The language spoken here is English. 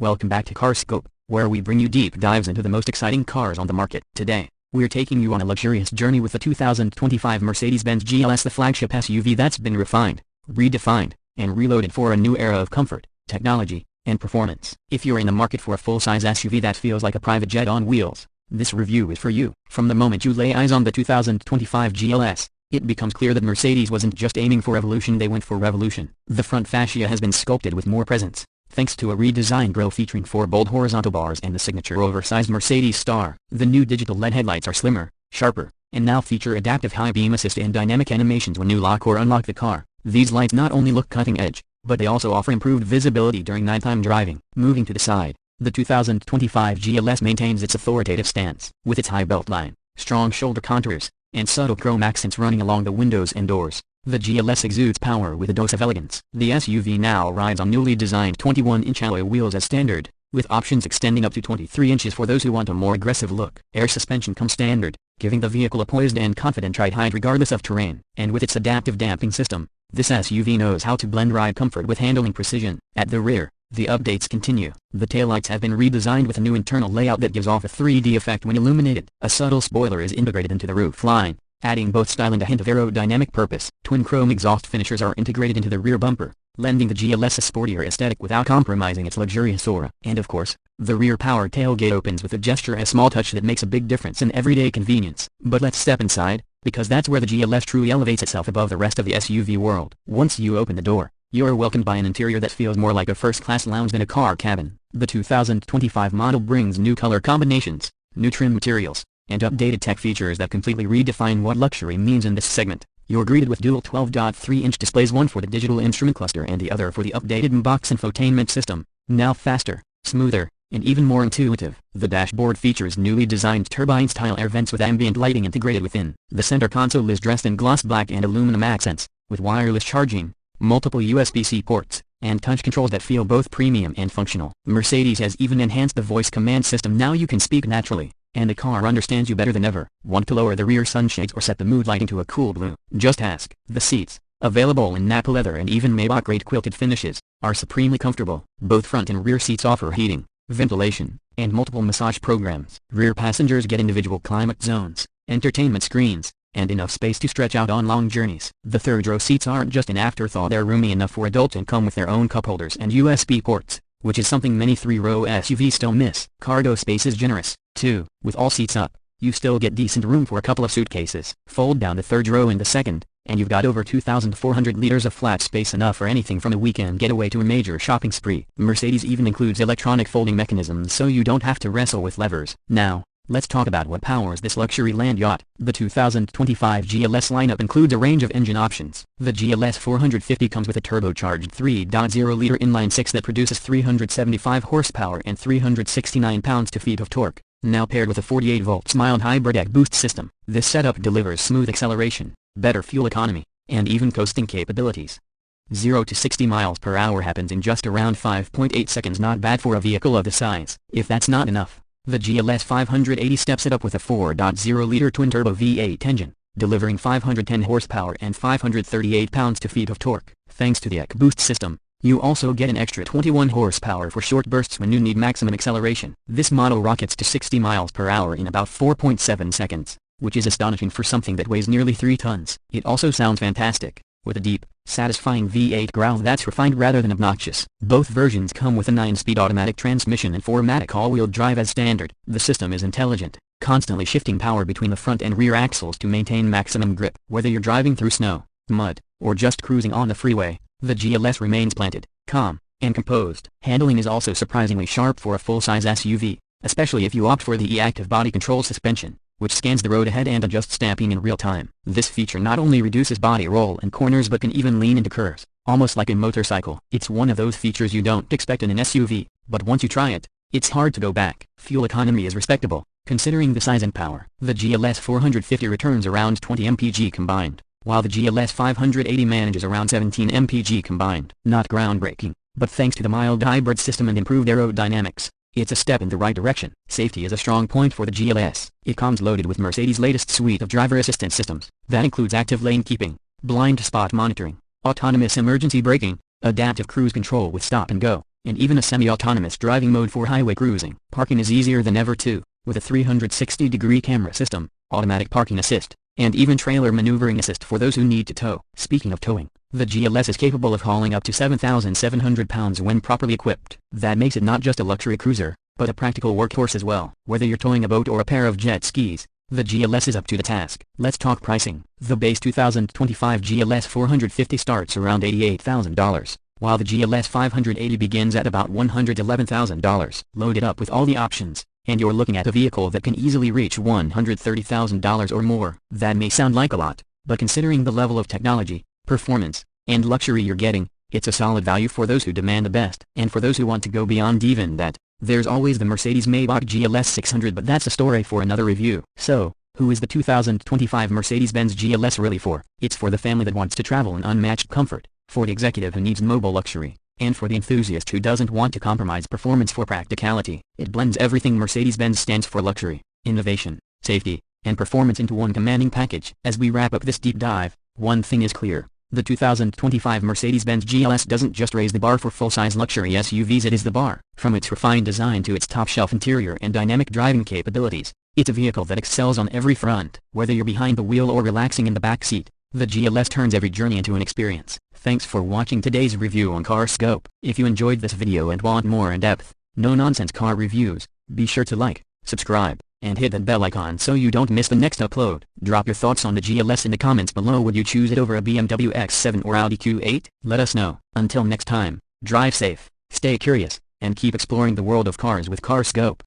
Welcome back to CarScope, where we bring you deep dives into the most exciting cars on the market. Today, we're taking you on a luxurious journey with the 2025 Mercedes-Benz GLS, the flagship SUV that's been refined, redefined, and reloaded for a new era of comfort, technology, and performance. If you're in the market for a full-size SUV that feels like a private jet on wheels, this review is for you. From the moment you lay eyes on the 2025 GLS, it becomes clear that Mercedes wasn't just aiming for evolution, they went for revolution. The front fascia has been sculpted with more presence, thanks to a redesigned grille featuring 4 bold horizontal bars and the signature oversized Mercedes star. The new digital LED headlights are slimmer, sharper, and now feature adaptive high beam assist and dynamic animations when you lock or unlock the car. These lights not only look cutting edge, but they also offer improved visibility during nighttime driving. Moving to the side, the 2025 GLS maintains its authoritative stance, with its high belt line, strong shoulder contours, and subtle chrome accents running along the windows and doors. The GLS exudes power with a dose of elegance. The SUV now rides on newly designed 21-inch alloy wheels as standard, with options extending up to 23 inches for those who want a more aggressive look. Air suspension comes standard, giving the vehicle a poised and confident ride regardless of terrain. And with its adaptive damping system, this SUV knows how to blend ride comfort with handling precision. At the rear, the updates continue. The taillights have been redesigned with a new internal layout that gives off a 3D effect when illuminated. A subtle spoiler is integrated into the roof line, adding both style and a hint of aerodynamic purpose. Twin chrome exhaust finishers are integrated into the rear bumper, lending the GLS a sportier aesthetic without compromising its luxurious aura. And of course, the rear power tailgate opens with a gesture, a small touch that makes a big difference in everyday convenience. But let's step inside, because that's where the GLS truly elevates itself above the rest of the SUV world. Once you open the door, you're welcomed by an interior that feels more like a first-class lounge than a car cabin. The 2025 model brings new color combinations, new trim materials, and updated tech features that completely redefine what luxury means in this segment. You're greeted with dual 12.3-inch displays, one for the digital instrument cluster and the other for the updated Maybach infotainment system, now faster, smoother, and even more intuitive. The dashboard features newly designed turbine-style air vents with ambient lighting integrated within. The center console is dressed in gloss black and aluminum accents, with wireless charging, multiple USB-C ports, and touch controls that feel both premium and functional. Mercedes has even enhanced the voice command system. Now you can speak naturally, and the car understands you better than ever. Want to lower the rear sunshades or set the mood lighting to a cool blue? Just ask. The seats, available in Nappa leather and even Maybach grade quilted finishes, are supremely comfortable. Both front and rear seats offer heating, ventilation, and multiple massage programs. Rear passengers get individual climate zones, entertainment screens, and enough space to stretch out on long journeys. The third-row seats aren't just an afterthought, they're roomy enough for adults and come with their own cup holders and USB ports, which is something many 3-row SUVs still miss. Cargo space is generous, too. With all seats up, you still get decent room for a couple of suitcases. Fold down the third row and the second, and you've got over 2,400 liters of flat space, enough for anything from a weekend getaway to a major shopping spree. Mercedes even includes electronic folding mechanisms so you don't have to wrestle with levers. Now, let's talk about what powers this luxury land yacht. The 2025 GLS lineup includes a range of engine options. The GLS 450 comes with a turbocharged 3.0-liter inline-six that produces 375 horsepower and 369 pounds-feet of torque, now paired with a 48-volt mild hybrid EcoBoost system. This setup delivers smooth acceleration, better fuel economy, and even coasting capabilities. 0 to 60 miles per hour happens in just around 5.8 seconds, not bad for a vehicle of the size. If that's not enough, the GLS 580 steps it up with a 4.0-liter twin-turbo V8 engine, delivering 510 horsepower and 538 pounds-feet of torque. Thanks to the EcoBoost system, you also get an extra 21 horsepower for short bursts when you need maximum acceleration. This model rockets to 60 miles per hour in about 4.7 seconds, which is astonishing for something that weighs nearly 3 tons. It also sounds fantastic, with a deep, satisfying V8 growl that's refined rather than obnoxious. Both versions come with a 9-speed automatic transmission and 4MATIC all-wheel drive as standard. The system is intelligent, constantly shifting power between the front and rear axles to maintain maximum grip. Whether you're driving through snow, mud, or just cruising on the freeway, the GLS remains planted, calm, and composed. Handling is also surprisingly sharp for a full-size SUV, especially if you opt for the e-active body control suspension, which scans the road ahead and adjusts damping in real time. This feature not only reduces body roll and corners but can even lean into curves, almost like a motorcycle. It's one of those features you don't expect in an SUV, but once you try it, it's hard to go back. Fuel economy is respectable, considering the size and power. The GLS 450 returns around 20 mpg combined, while the GLS 580 manages around 17 mpg combined. Not groundbreaking, but thanks to the mild hybrid system and improved aerodynamics, it's a step in the right direction. Safety is a strong point for the GLS. It comes loaded with Mercedes' latest suite of driver assistance systems. That includes active lane keeping, blind spot monitoring, autonomous emergency braking, adaptive cruise control with stop and go, and even a semi-autonomous driving mode for highway cruising. Parking is easier than ever too, with a 360-degree camera system, automatic parking assist, and even trailer maneuvering assist for those who need to tow. Speaking of towing, the GLS is capable of hauling up to 7,700 pounds when properly equipped. That makes it not just a luxury cruiser, but a practical workhorse as well. Whether you're towing a boat or a pair of jet skis, the GLS is up to the task. Let's talk pricing. The base 2025 GLS 450 starts around $88,000, while the GLS 580 begins at about $111,000. Load it up with all the options, and you're looking at a vehicle that can easily reach $130,000 or more. That may sound like a lot, but considering the level of technology, performance, and luxury you're getting, it's a solid value for those who demand the best. And for those who want to go beyond even that, there's always the Mercedes Maybach GLS 600, but that's a story for another review. So, who is the 2025 Mercedes-Benz GLS really for? It's for the family that wants to travel in unmatched comfort, for the executive who needs mobile luxury, and for the enthusiast who doesn't want to compromise performance for practicality. It blends everything Mercedes-Benz stands for: luxury, innovation, safety, and performance into one commanding package. As we wrap up this deep dive, one thing is clear: the 2025 Mercedes-Benz GLS doesn't just raise the bar for full-size luxury SUVs, it is the bar. From its refined design to its top-shelf interior and dynamic driving capabilities, it's a vehicle that excels on every front. Whether you're behind the wheel or relaxing in the back seat, the GLS turns every journey into an experience. Thanks for watching today's review on CarScope. If you enjoyed this video and want more in-depth, no-nonsense car reviews, be sure to like, subscribe, and hit that bell icon so you don't miss the next upload. Drop your thoughts on the GLS in the comments below. Would you choose it over a BMW X7 or Audi Q8? Let us know. Until next time, drive safe, stay curious, and keep exploring the world of cars with CarScope.